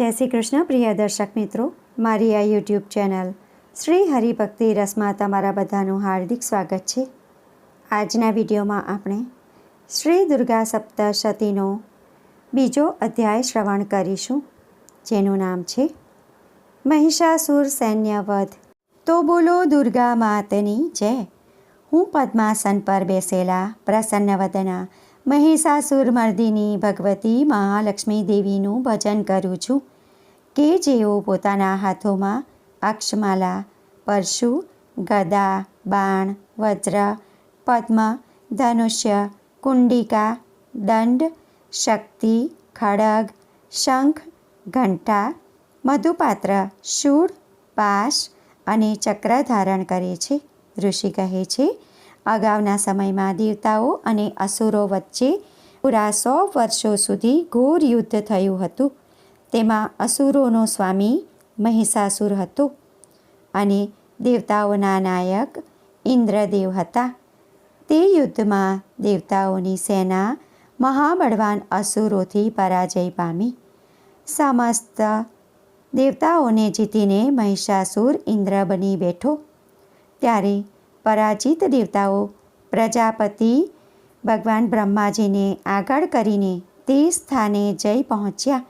જય શ્રી કૃષ્ણ પ્રિય દર્શક મિત્રો, મારી આ યુટ્યુબ ચેનલ શ્રી હરિભક્તિ રસમાં તમારા બધાનું હાર્દિક સ્વાગત છે. આજના વિડીયોમાં આપણે શ્રી દુર્ગા સપ્તશતીનો બીજો અધ્યાય શ્રવણ કરીશું, જેનું નામ છે મહિષાસુર સૈન્ય વધ. તો બોલો દુર્ગા માતની જય. હું પદ્માસન પર બેસેલા પ્રસન્ન વદના મહિષાસુર મર્દિની ભગવતી મહાલક્ષ્મી દેવીનું ભજન કરું છું કે જેઓ પોતાના હાથોમાં અક્ષમાલા, પરશુ, ગદા, બાણ, વજ્ર, પદ્મ, ધનુષ્ય, કુંડિકા, દંડ, શક્તિ, ખડગ, શંખ, ઘંટા, મધુપાત્ર, શૂળ, પાશ અને ચક્ર ધારણ કરે છે. ઋષિ કહે છે, અગાઉના સમયમાં દેવતાઓ અને અસુરો વચ્ચે પૂરા 100 વર્ષો સુધી ઘોર યુદ્ધ થયું હતું. તેમાં અસુરોનો સ્વામી મહિષાસુર હતો અને દેવતાઓના નાયક ઇન્દ્રદેવ હતા. તે યુદ્ધમાં દેવતાઓની સેના મહાબળવાન અસુરોથી પરાજય પામી. સમસ્ત દેવતાઓને જીતીને મહિષાસુર ઇન્દ્ર બની બેઠો. ત્યારે પરાજિત દેવતાઓ પ્રજાપતિ ભગવાન બ્રહ્માજીને આગળ કરીને તે સ્થાને જઈ પહોંચ્યા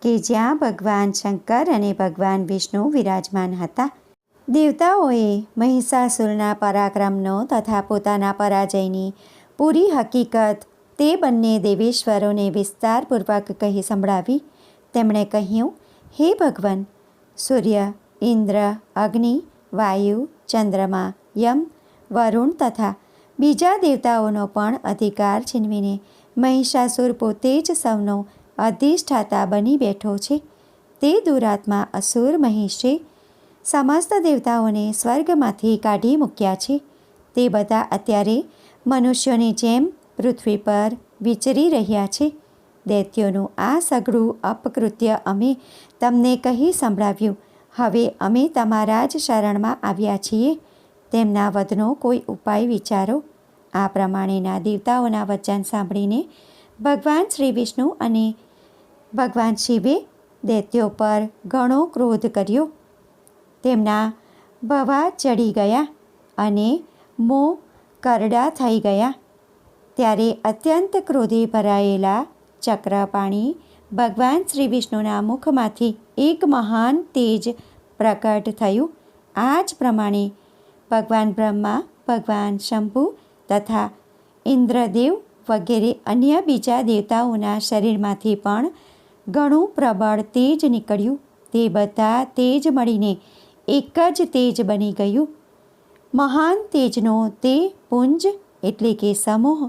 કે જ્યાં ભગવાન શંકર અને ભગવાન વિષ્ણુ વિરાજમાન હતા. દેવતાઓએ મહિષાસુરના પરાક્રમનો તથા પોતાના પરાજયની પૂરી હકીકત તે બંને દેવેશ્વરોને વિસ્તારપૂર્વક કહી સંભળાવી. તેમણે કહ્યું, હે ભગવાન, સૂર્ય, ઇન્દ્ર, અગ્નિ, વાયુ, ચંદ્રમા, યમ, વરુણ તથા બીજા દેવતાઓનો પણ અધિકાર છીનવીને મહિષાસુર પોતે જ સૌનો અધિષ્ઠાતા બની બેઠો છે. તે દુરાત્મા અસુર મહિષે સમસ્ત દેવતાઓને સ્વર્ગમાંથી કાઢી મૂક્યા છે. તે બધા અત્યારે મનુષ્યોની જેમ પૃથ્વી પર વિચરી રહ્યા છે. દૈત્યોનું આ સઘળું અપકૃત્ય અમે તમને કહી સંભળાવ્યું. હવે અમે તમારા જ શરણમાં આવ્યા છીએ. તેમના વધનો કોઈ ઉપાય વિચારો. આ પ્રમાણેના દેવતાઓના વચન સાંભળીને ભગવાન શ્રી વિષ્ણુ અને ભગવાન શિવે દૈત્યો પર ઘણો ક્રોધ કર્યો. તેમના ભવા ચડી ગયા અને મોં કરડા થઈ ગયા. ત્યારે અત્યંત ક્રોધે ભરાયેલા ચક્રપાણી ભગવાન શ્રી વિષ્ણુના મુખમાંથી એક મહાન તેજ પ્રકટ થયું. આ જ પ્રમાણે ભગવાન બ્રહ્મા, ભગવાન શંભુ તથા ઇન્દ્રદેવ વગેરે અન્ય બીજા દેવતાઓના શરીરમાંથી પણ ઘણું પ્રબળ તેજ નીકળ્યું. તે બધા તેજ મળીને એક જ તેજ બની ગયું. મહાન તેજનો તે પુંજ એટલે કે સમૂહ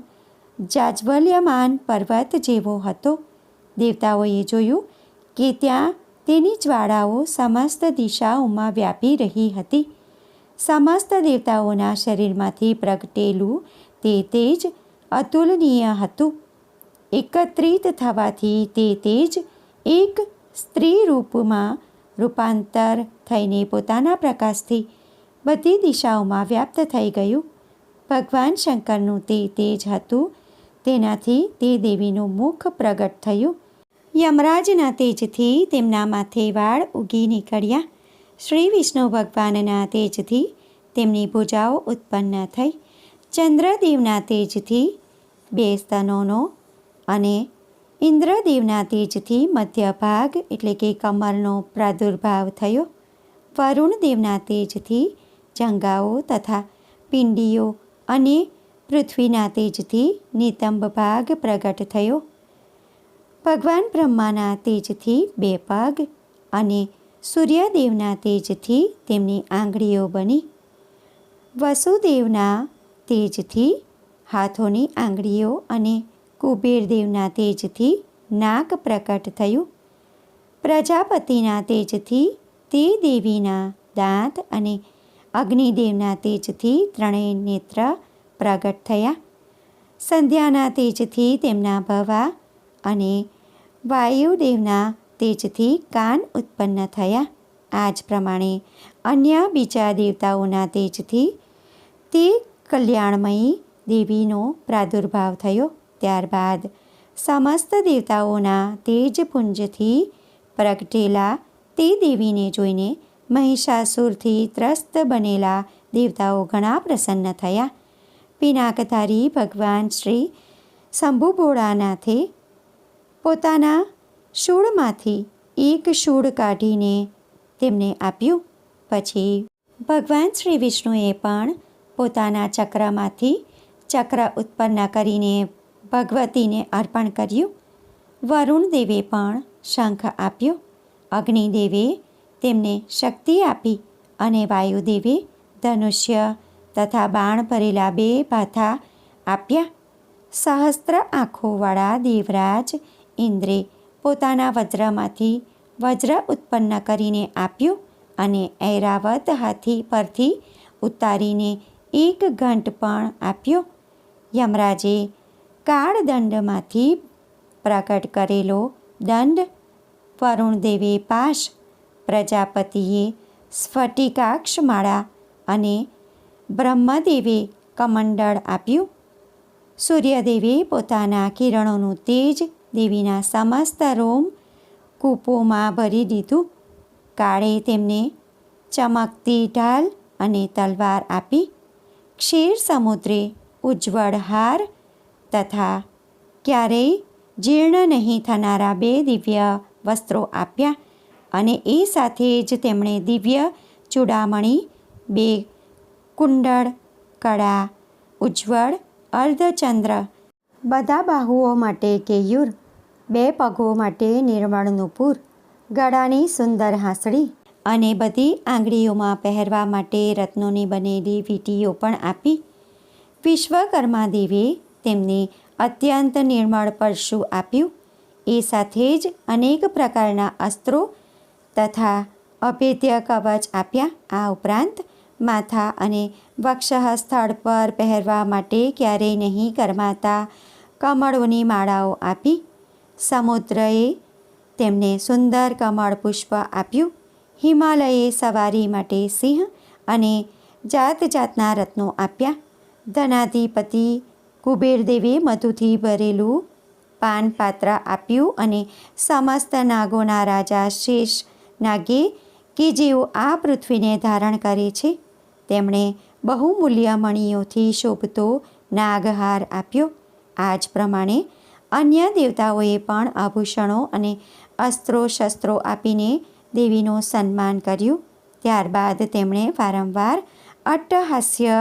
જાજ્વલ્યમાન પર્વત જેવો હતો. દેવતાઓએ જોયું કે ત્યાં તેની જ્વાળાઓ સમસ્ત દિશાઓમાં વ્યાપી રહી હતી. સમસ્ત દેવતાઓના શરીરમાંથી પ્રગટેલું તે તેજ અતુલનીય હતું. એકત્રિત થવાથી તે તેજ એક સ્ત્રી રૂપમાં રૂપાંતર થઈને પોતાના પ્રકાશથી બધી દિશાઓમાં વ્યાપ્ત થઈ ગયું. ભગવાન શંકરનું તે તેજ હતું. તેનાથી તે દેવીનું મુખ પ્રગટ થયું. યમરાજના તેજથી તેમના માથે વાળ ઉગી નીકળ્યા. શ્રી વિષ્ણુ ભગવાનના તેજથી તેમની ભુજાઓ ઉત્પન્ન થઈ. ચંદ્રદેવના તેજથી 2 સ્તનોનો અને ઇન્દ્રદેવના તેજથી મધ્ય ભાગ એટલે કે કમરનો પ્રાદુર્ભાવ થયો. વરુણ દેવના તેજથી જંઘાઓ તથા પિંડીઓ અને પૃથ્વીના તેજથી નિતંબ ભાગ પ્રગટ થયો. ભગવાન બ્રહ્માના તેજથી 2 પગ અને સૂર્યદેવના તેજથી તેમની આંગળીઓ બની. વસુદેવના તેજથી હાથોની આંગળીઓ અને કુબેરદેવના તેજથી નાક પ્રકટ થયું. પ્રજાપતિના તેજથી તે દેવીના દાંત અને અગ્નિદેવના તેજથી 3 નેત્ર પ્રગટ થયા. સંધ્યાના તેજથી તેમના ભવા અને વાયુદેવના તેજથી કાન ઉત્પન્ન થયા. આ જ પ્રમાણે અન્ય બીજા દેવતાઓના તેજથી તે કલ્યાણમયી દેવીનો પ્રાદુર્ભાવ થયો. ત્યારબાદ સમસ્ત દેવતાઓના તેજપુંજથી પ્રગટેલા તે દેવીને જોઈને મહિષાસુરથી ત્રસ્ત બનેલા દેવતાઓ ઘણા પ્રસન્ન થયા. પિનાકધારી ભગવાન શ્રી શંભુ ભોળાનાથે પોતાના શૂળમાંથી એક શૂળ કાઢીને તેમને આપ્યું. પછી ભગવાન શ્રી વિષ્ણુએ પણ પોતાના ચક્રમાંથી ચક્ર ઉત્પન્ન કરીને ભગવતીને અર્પણ કર્યું. વરુણ દેવે પણ શંખ આપ્યો. અગ્નિદેવે તેમને શક્તિ આપી અને વાયુદેવે ધનુષ્ય તથા બાણ ભરેલા 2 ભાથા આપ્યા. સહસ્ત્ર આંખોવાળા દેવરાજ ઇન્દ્રે પોતાના વજ્રમાંથી વજ્ર ઉત્પન્ન કરીને આપ્યું અને ઐરાવત હાથી પરથી ઉતારીને 1 ઘંટ પણ આપ્યો. યમરાજે કાળદંડમાંથી પ્રગટ કરેલો દંડ, વરુણદેવે પાશ, પ્રજાપતિએ સ્ફટિકાક્ષ માળા અને બ્રહ્મદેવે કમંડળ આપ્યું. સૂર્યદેવે પોતાના કિરણોનું તેજ દેવીના સમસ્ત રોમ કૂપોમાં ભરી દીધું. કાળે તેમને ચમકતી ઢાલ અને તલવાર આપી. ક્ષીર સમુદ્રે ઉજ્જવળ હાર તથા ક્યારેય જીર્ણ નહીં થનારા 2 દિવ્ય વસ્ત્રો આપ્યા અને એ સાથે જ તેમણે દિવ્ય ચૂડામણી, 2 કુંડળ, કડા, ઉજ્જવળ અર્ધચંદ્ર, બધા બાહુઓ માટે કેયુર, 2 પગો માટે નિર્મળ નુપુર, ગળાની સુંદર હાંસળી અને બધી આંગળીઓમાં પહેરવા માટે રત્નોની બનેલી વીંટીઓ પણ આપી. વિશ્વકર્મા દેવે તેમને અત્યંત નિર્મળ પરશું આપ્યું. એ સાથે જ અનેક પ્રકારના અસ્ત્રો તથા અભેદ્ય કવચ આપ્યા. આ ઉપરાંત માથા અને વક્ષ સ્થળ પર પહેરવા માટે ક્યારેય નહીં કરમાતા કમળોની માળાઓ આપી. સમુદ્રએ તેમને સુંદર કમળ પુષ્પ આપ્યું. હિમાલયે સવારી માટે સિંહ અને જાત જાતના રત્નો આપ્યા. ધનાધિપતિ કુબેરદેવે મધુથી ભરેલું પાનપાત્ર આપ્યું અને સમસ્ત નાગોના રાજા શેષ નાગે કે જેઓ આ પૃથ્વીને ધારણ કરે છે તેમણે બહુમૂલ્ય મણીઓથી શોભતો નાગહાર આપ્યો. આ જ પ્રમાણે અન્ય દેવતાઓએ પણ આભૂષણો અને અસ્ત્રો શસ્ત્રો આપીને દેવીનું સન્માન કર્યું. ત્યારબાદ તેમણે વારંવાર અટ્ટહાસ્ય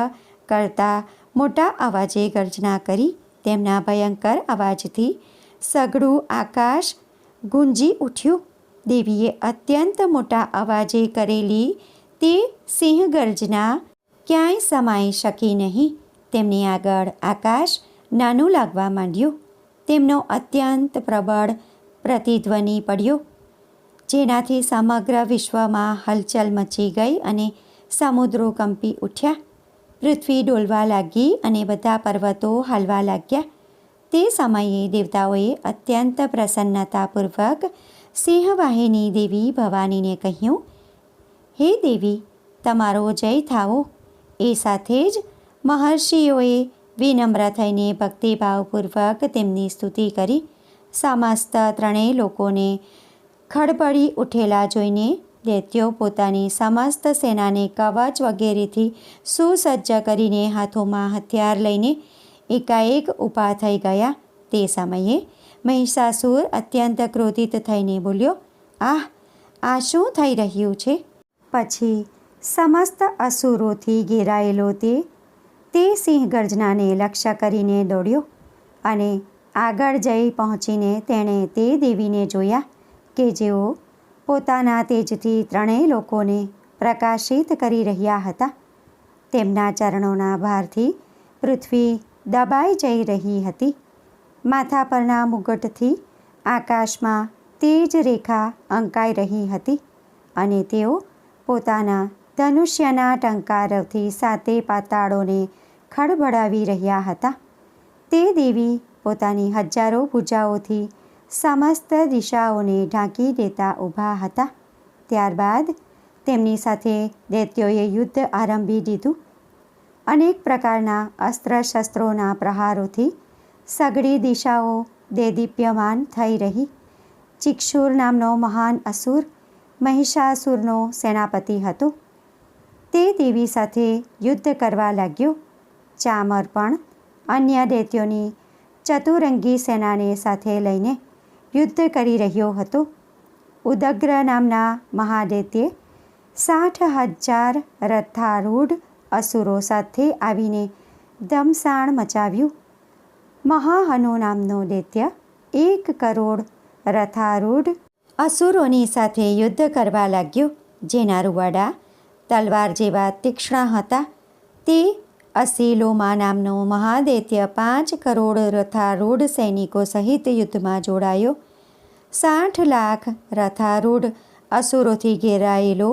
કરતા મોટા અવાજે ગર્જના કરી. તેમના ભયંકર અવાજથી સઘળું આકાશ ગુંજી ઉઠ્યું. દેવીએ અત્યંત મોટા અવાજે કરેલી તે સિંહ ગર્જના ક્યાંય સમાઈ શકી નહીં. તેમની આગળ આકાશ નાનું લાગવા માંડ્યું. તેમનો અત્યંત પ્રબળ પ્રતિધ્વનિ પડ્યો જેનાથી સમગ્ર વિશ્વમાં હલચલ મચી ગઈ અને સમુદ્રો કંપી ઉઠ્યા. પૃથ્વી ડોલવા લાગી અને બધા પર્વતો હાલવા લાગ્યા. તે સમયે દેવતાઓએ અત્યંત પ્રસન્નતાપૂર્વક સિંહવાહિની દેવી ભવાનીને કહ્યું, હે દેવી, તમારો જય થાવો. એ સાથે જ મહર્ષિઓએ વિનમ્ર થઈને ભક્તિભાવપૂર્વક તેમની સ્તુતિ કરી. સમસ્ત 3 લોકોને ખડબડી ઉઠેલા જોઈને દૈત્યો પોતાની સમસ્ત સેનાને કવચ વગેરેથી સુસજ્જ કરીને હાથોમાં હથિયાર લઈને એકાએક ઊભા થઈ ગયા. તે સમયે મહિષાસુર અત્યંત ક્રોધિત થઈને બોલ્યો, આ શું થઈ રહ્યું છે? પછી સમસ્ત અસુરોથી ઘેરાયેલો તે સિંહ ગર્જનાને લક્ષ્ય કરીને દોડ્યો અને આગળ જઈ પહોંચીને તેણે તે દેવીને જોયા કે જેઓ પોતાના તેજથી 3 લોકોને પ્રકાશિત કરી રહ્યા હતા. તેમના ચરણોના ભારથી પૃથ્વી દબાઈ જઈ રહી હતી. માથા પરના મુગટથી આકાશમાં તેજ રેખા અંકાઈ રહી હતી અને તેઓ પોતાના ધનુષ્યના ટંકારથી 7 પાતાળોને ખડબડાવી રહ્યા હતા. તે દેવી પોતાની હજારો ભુજાઓથી સમસ્ત દિશાઓને ઢાંકી દેતા ઊભા હતા. ત્યારબાદ તેમની સાથે દૈત્યોએ યુદ્ધ આરંભી દીધું. અનેક પ્રકારના અસ્ત્ર શસ્ત્રોના પ્રહારોથી સઘળી દિશાઓ દેદીપ્યમાન થઈ રહી. ચિક્ષુર નામનો મહાન અસુર મહિષાસુરનો સેનાપતિ હતો. તે દેવી સાથે યુદ્ધ કરવા લાગ્યો. ચામર પણ અન્ય દૈત્યોની ચતુરંગી સેનાને સાથે લઈને યુદ્ધ કરી રહ્યો હતો. ઉદગ્ર નામના મહાદૈત્યે 60,000 રથારૂઢ અસુરો સાથે આવીને ધમસાણ મચાવ્યું. મહાહનુ નામનો દૈત્ય 1 કરોડ રથારૂઢ અસુરોની સાથે યુદ્ધ કરવા લાગ્યો. જેના રૂવાડા તલવાર જેવા તીક્ષ્ણ હતા. તે અસીલોમા નામનો મહાદૈત્ય 5 કરોડ રથારૂઢ સૈનિકો સહિત યુદ્ધમાં જોડાયો. 60 લાખ રથારૂઢ અસુરોથી ઘેરાયેલો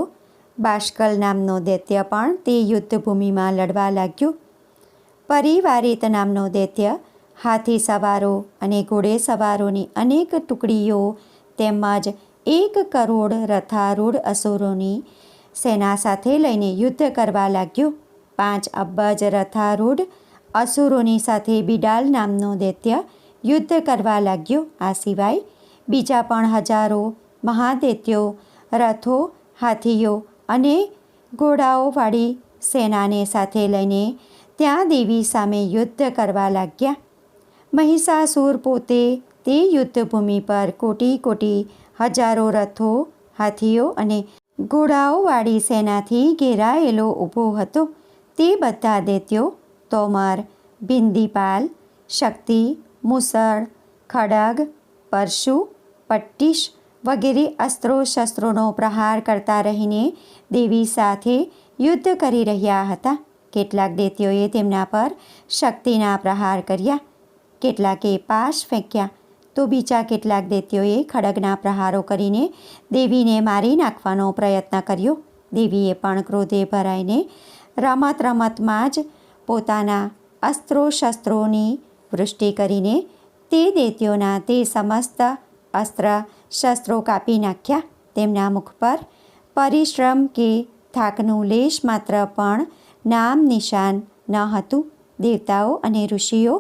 બાષ્કલ નામનો દૈત્ય પણ તે યુદ્ધભૂમિમાં લડવા લાગ્યો. પરિવારિત નામનો દૈત્ય હાથી સવારો અને ઘોડે સવારોની અનેક ટુકડીઓ તેમજ 1 કરોડ રથારૂઢ અસુરોની સેના સાથે લઈને યુદ્ધ કરવા લાગ્યો. 5 અબજ રથારૂઢ અસુરોની સાથે બિડાલ નામનો દૈત્ય યુદ્ધ કરવા લાગ્યો. આ સિવાય બીજા પણ હજારો મહાદૈત્યો રથો, હાથીઓ અને ઘોડાઓવાળી સેનાને સાથે લઈને ત્યાં દેવી સામે યુદ્ધ કરવા લાગ્યા. મહિષાસુર પોતે તે યુદ્ધભૂમિ પર કોટી હજારો રથો, હાથીઓ અને ઘોડાઓવાળી સેનાથી ઘેરાયેલો ઊભો હતો. તે બધા દૈત્યો તોમર, બિંદીપાલ, શક્તિ, મુસળ, ખડગ, પરશુ, પટ્ટીશ વગેરે અસ્ત્રો શસ્ત્રોનો પ્રહાર કરતા રહીને દેવી સાથે યુદ્ધ કરી રહ્યા હતા. કેટલાક દૈત્યોએ તેમના પર શક્તિના પ્રહાર કર્યા, કેટલાકે પાશ ફેંક્યા, તો બીજા કેટલાક દૈત્યોએ ખડગના પ્રહારો કરીને દેવીને મારી નાખવાનો પ્રયત્ન કર્યો. દેવીએ પણ ક્રોધે ભરાઈને રમતમાં જ પોતાના અસ્ત્રો શસ્ત્રોની વૃષ્ટિ કરીને તે દૈત્યોના તે સમસ્ત અસ્ત્ર શસ્ત્રો કાપી નાખ્યા. તેમના મુખ પર પરિશ્રમ કે થાકનું લેશ માત્ર પણ નામ નિશાન ન હતું. દેવતાઓ અને ઋષિઓ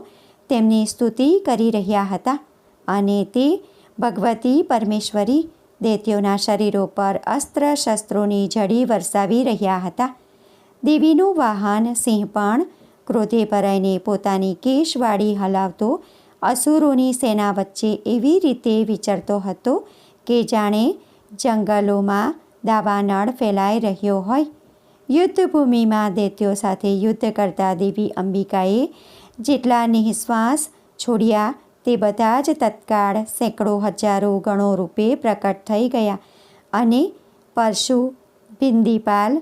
તેમની સ્તુતિ કરી રહ્યા હતા અને તે ભગવતી પરમેશ્વરી દૈત્યોના શરીરો પર અસ્ત્ર શસ્ત્રોની ઝડી વરસાવી રહ્યા હતા. દેવીનું વાહન સિંહ પણ ક્રોધે ભરાઈને પોતાની કેશવાળી હલાવતો અસુરોની સેના વચ્ચે એવી રીતે વિચરતો હતો કે જાણે જંગલોમાં દાવાનળ ફેલાઈ રહ્યો હોય. યુદ્ધભૂમિમાં દૈત્યો સાથે યુદ્ધ કરતા દેવી અંબિકાએ જેટલા નિઃશ્વાસ છોડ્યા તે બધા જ તત્કાળ સેંકડો હજારો ગણો રૂપે પ્રકટ થઈ ગયા અને પરશુ, બિંદીપાલ,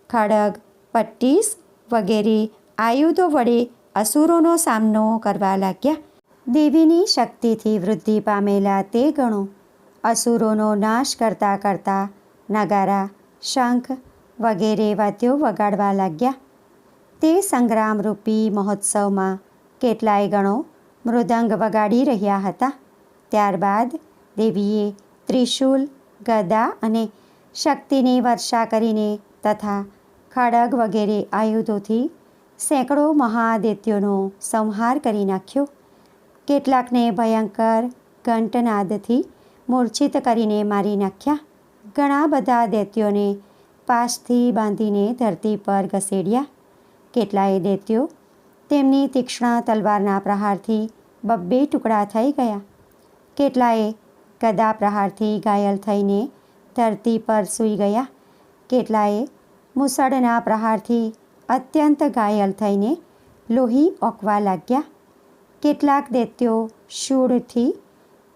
ખડગ, પટ્ટીસ વગેરે આયુધો વડે અસુરોનો સામનો કરવા લાગ્યા. દેવીની શક્તિથી વૃદ્ધિ પામેલા તે ગણો અસુરોનો નાશ કરતાં કરતાં નગારા, શંખ વગેરે વાદ્યો વગાડવા લાગ્યા. તે સંગ્રામરૂપી મહોત્સવમાં કેટલાય ગણો મૃદંગ વગાડી રહ્યા હતા. ત્યારબાદ દેવીએ ત્રિશૂલ, ગદા અને શક્તિની વર્ષા કરીને તથા ખડગ વગેરે આયુધોથી સેંકડો મહાદૈત્યોનો સંહાર કરી નાખ્યો. કેટલાકને ભયંકર ઘંટનાદથી મૂર્છિત કરીને મારી નાખ્યા. ઘણા બધા દૈત્યોને પાશથી બાંધીને ધરતી પર ઘસેડ્યા. કેટલાય દૈત્યો તેમની તીક્ષ્ણ તલવારના પ્રહારથી 2 ટુકડા થઈ ગયા. કેટલાએ ગદા પ્રહારથી ઘાયલ થઈને ધરતી પર સૂઈ ગયા. કેટલાએ મુસળના પ્રહારથી અત્યંત ઘાયલ થઈને લોહી ઓકવા લાગ્યા. કેટલાક દૈત્યો શૂળથી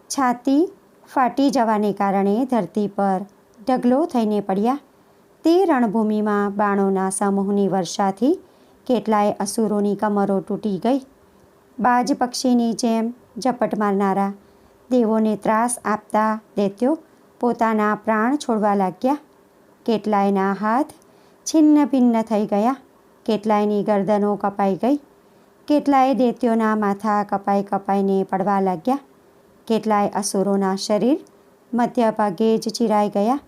છાતી ફાટી જવાને કારણે ધરતી પર ઢગલો થઈને પડ્યા. તે રણભૂમિમાં બાણોના સમૂહની વર્ષાથી કેટલાય અસુરોની કમરો તૂટી ગઈ. બાજ પક્ષીની જેમ ઝપટ મારનારા દેવોને ત્રાસ આપતા દૈત્યો પોતાના પ્રાણ છોડવા લાગ્યા. કેટલાયના હાથ છિન્ન ભિન્ન થઈ ગયા. કેટલાયની ગરદનો કપાઈ ગઈ. કેટલાય દૈત્યોના માથા કપાઈને પડવા લાગ્યા. કેટલાય અસુરોના શરીર મધ્યભાગે જ ચીરાઈ ગયા.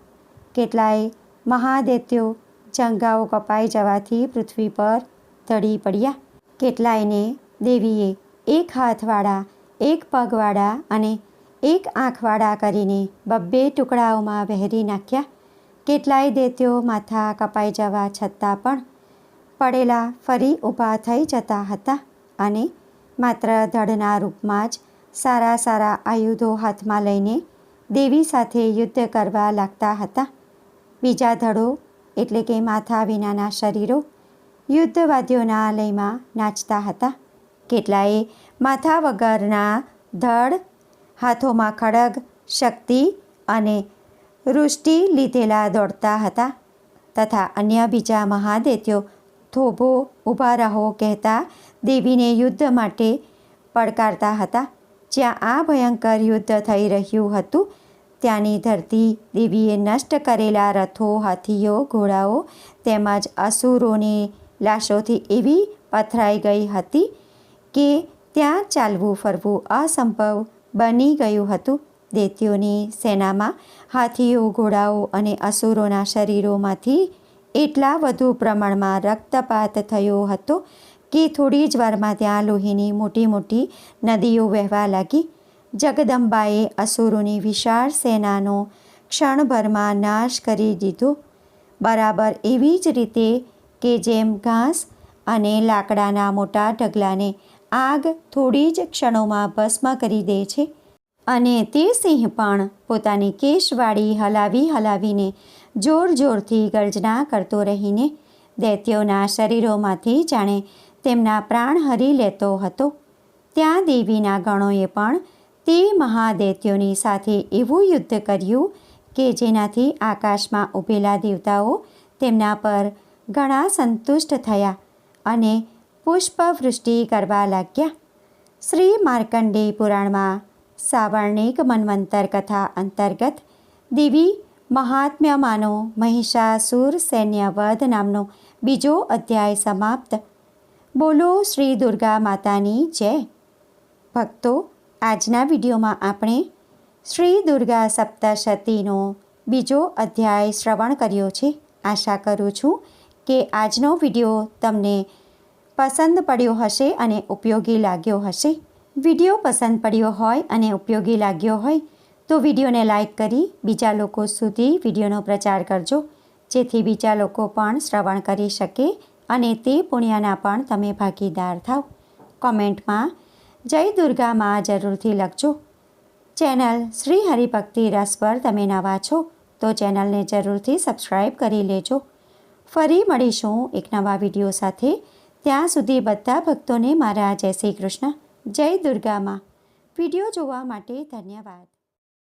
કેટલાય મહાદૈત્યો જંઘાઓ કપાઈ જવાથી પૃથ્વી પર ઢળી પડ્યા. કેટલાયને દેવીએ 1 હાથવાળા, 1 પગવાળા અને એક આંખવાળા કરીને બબ્બે ટુકડાઓમાં વહેરી નાખ્યા. કેટલાય દૈત્યો માથા કપાઈ જવા છતાં પણ પડેલા ફરી ઊભા થઈ જતા હતા અને માત્ર ધડના રૂપમાં જ સારા સારા આયુધો હાથમાં લઈને દેવી સાથે યુદ્ધ કરવા લાગતા હતા. બીજા ધડો એટલે કે માથા વિનાના શરીરો યુદ્ધવાદ્યોના લયમાં નાચતા હતા. કેટલાએ માથા વગરના ધડ, હાથોમાં ખડગ, શક્તિ અને વૃષ્ટિ લીધેલા દોડતા હતા તથા અન્ય બીજા મહાદૈત્યો થોભો ઊભા રહો કહેતા દેવીને યુદ્ધ માટે પડકારતા હતા. જ્યાં આ ભયંકર યુદ્ધ થઈ રહ્યું હતું ત્યાંની ધરતી દેવીએ નષ્ટ કરેલા રથો, હાથીઓ, ઘોડાઓ તેમજ અસુરોની લાશોથી એવી પથરાઈ ગઈ હતી કે ત્યાં ચાલવું ફરવું અસંભવ બની ગયું હતું. દૈત્યોની સેનામાં હાથીઓ, ઘોડાઓ અને અસુરોના શરીરોમાંથી એટલા વધુ પ્રમાણમાં રક્તપાત થયો હતો કે થોડી જ વારમાં ત્યાં લોહીની મોટી મોટી નદીઓ વહેવા લાગી. જગદંબાએ અસુરોની વિશાળ સેનાનો ક્ષણભરમાં નાશ કરી દીધો. બરાબર એવી જ રીતે કે જેમ ઘાસ અને લાકડાના મોટા ઢગલાને આગ થોડી જ ક્ષણોમાં ભસ્મ કરી દે છે અને તે સિંહ પણ પોતાની કેશવાળી હલાવીને જોર જોરથી ગર્જના કરતો રહીને દૈત્યોના શરીરોમાંથી જાણે તેમના પ્રાણ હરી લેતો હતો. ત્યાં દેવીના ગણોએ પણ તે મહાદૈત્યોની સાથે એવું યુદ્ધ કર્યું કે જેનાથી આકાશમાં ઊભેલા દેવતાઓ તેમના પર ઘણા સંતુષ્ટ થયા અને પુષ્પવૃષ્ટિ કરવા લાગ્યા. શ્રી માર્કંડેય પુરાણમાં સાવર્ણિક મન્વંતર કથા અંતર્ગત દેવી મહાત્મ્યમાંનો મહિષાસુર સૈન્ય વધ નામનો બીજો અધ્યાય સમાપ્ત. બોલો શ્રી દુર્ગા માતાની જય. ભક્તો, આજના વિડીયોમાં આપણે શ્રી દુર્ગા સપ્તશતીનો બીજો અધ્યાય શ્રવણ કર્યો છે. આશા કરું છું કે આજનો વિડીયો તમને પસંદ પડ્યો હશે અને ઉપયોગી લાગ્યો હશે. વિડીયો પસંદ પડ્યો હોય અને ઉપયોગી લાગ્યો હોય તો વિડીયોને લાઈક કરી બીજા લોકો સુધી વિડીયોનો પ્રચાર કરજો, જેથી બીજા લોકો પણ શ્રવણ કરી શકે અને તે પુણ્યના પણ તમે ભાગીદાર થાવ. કોમેન્ટમાં જય દુર્ગા માં જરૂરથી લખજો. ચેનલ શ્રી હરિભક્તિ રસ પર તમે નવા છો તો ચેનલને જરૂરથી સબસ્ક્રાઈબ કરી લેજો. ફરી મળીશું એક નવા વિડીયો સાથે. ત્યાં સુધી બધા ભક્તોને મારા જય શ્રી કૃષ્ણ. જય દુર્ગા માં. વિડીયો જોવા માટે ધન્યવાદ.